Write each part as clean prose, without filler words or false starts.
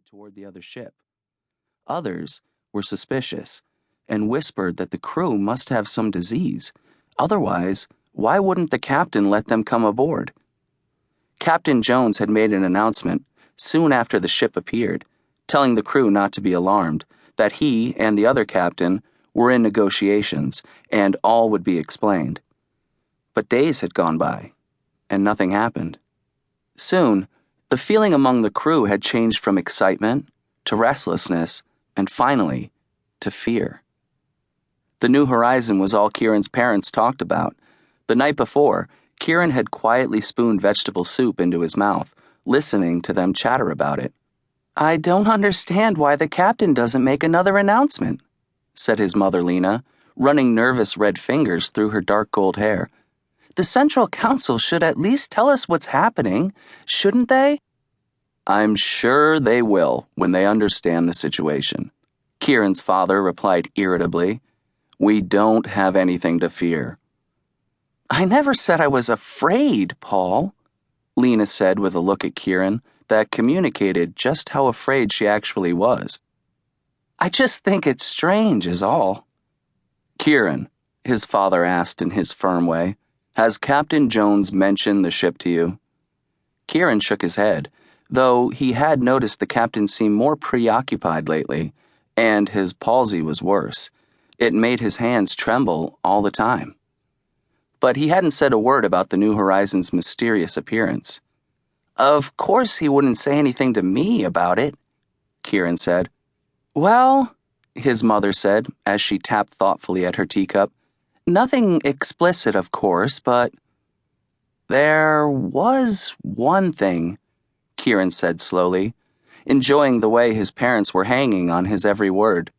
toward the other ship. Others were suspicious and whispered that the crew must have some disease. Otherwise, why wouldn't the captain let them come aboard? Captain Jones had made an announcement soon after the ship appeared, telling the crew not to be alarmed, that he and the other captain were in negotiations and all would be explained. But days had gone by, and nothing happened. Soon, the feeling among the crew had changed from excitement to restlessness and finally to fear. The New Horizon was all Kieran's parents talked about. The night before, Kieran had quietly spooned vegetable soup into his mouth, listening to them chatter about it. "I don't understand why the captain doesn't make another announcement," said his mother Lena, running nervous red fingers through her dark gold hair. "The Central Council should at least tell us what's happening, shouldn't they?" "I'm sure they will when they understand the situation," Kieran's father replied irritably. "We don't have anything to fear." "I never said I was afraid, Paul," Lena said with a look at Kieran that communicated just how afraid she actually was. "I just think it's strange is all." "Kieran," his father asked in his firm way, "has Captain Jones mentioned the ship to you?" Kieran shook his head, though he had noticed the captain seemed more preoccupied lately, and his palsy was worse. It made his hands tremble all the time. But he hadn't said a word about the New Horizon's mysterious appearance. "Of course he wouldn't say anything to me about it," Kieran said. "Well," his mother said as she tapped thoughtfully at her teacup, "nothing explicit, of course, but—" "There was one thing," Kieran said slowly, enjoying the way his parents were hanging on his every word.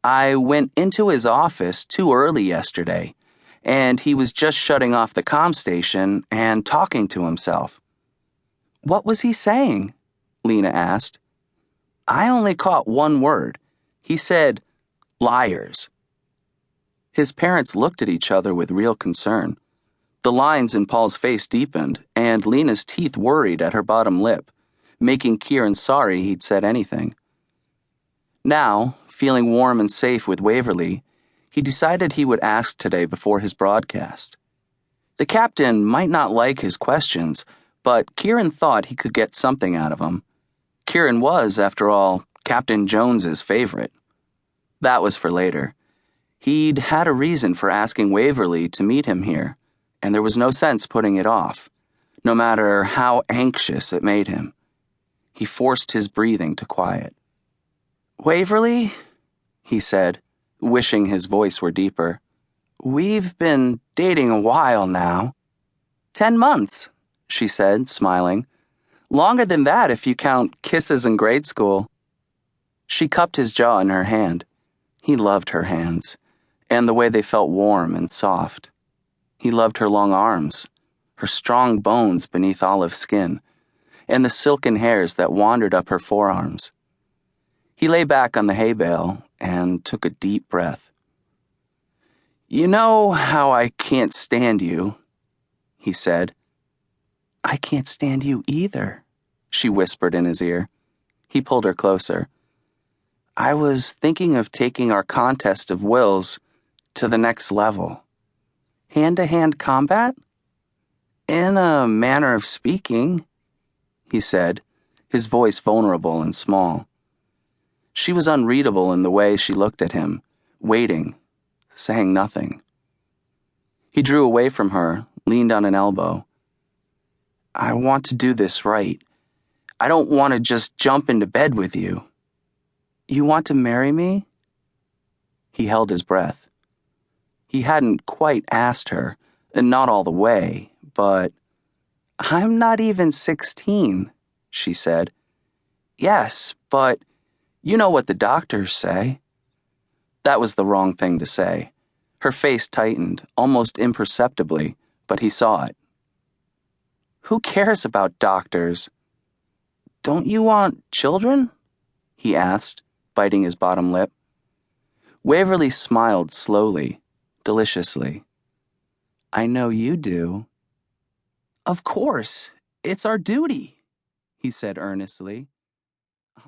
"I went into his office too early yesterday, and he was just shutting off the comm station and talking to himself." "What was he saying?" Lena asked. "I only caught one word. He said, 'liars.'" His parents looked at each other with real concern. The lines in Paul's face deepened, and Lena's teeth worried at her bottom lip, making Kieran sorry he'd said anything. Now, feeling warm and safe with Waverly, he decided he would ask today before his broadcast. The captain might not like his questions, but Kieran thought he could get something out of him. Kieran was, after all, Captain Jones's favorite. That was for later. He'd had a reason for asking Waverly to meet him here, and there was no sense putting it off, no matter how anxious it made him. He forced his breathing to quiet. "Waverly," he said, wishing his voice were deeper, "we've been dating a while now." 10 months, she said, smiling. "Longer than that if you count kisses in grade school." She cupped his jaw in her hand. He loved her hands, and the way they felt warm and soft. He loved her long arms, her strong bones beneath olive skin, and the silken hairs that wandered up her forearms. He lay back on the hay bale and took a deep breath. "You know how I can't stand you," he said. "I can't stand you either," she whispered in his ear. He pulled her closer. "I was thinking of taking our contest of wills to the next level. Hand-to-hand combat? In a manner of speaking," he said, his voice vulnerable and small. She was unreadable in the way she looked at him, waiting, saying nothing. He drew away from her, leaned on an elbow. "I want to do this right. I don't want to just jump into bed with you." "You want to marry me?" He held his breath. He hadn't quite asked her, and not all the way, but... "I'm not even 16, she said. "Yes, but you know what the doctors say." That was the wrong thing to say. Her face tightened, almost imperceptibly, but he saw it. "Who cares about doctors?" "Don't you want children?" he asked, biting his bottom lip. Waverly smiled slowly, deliciously. "I know you do." "Of course, it's our duty," he said earnestly.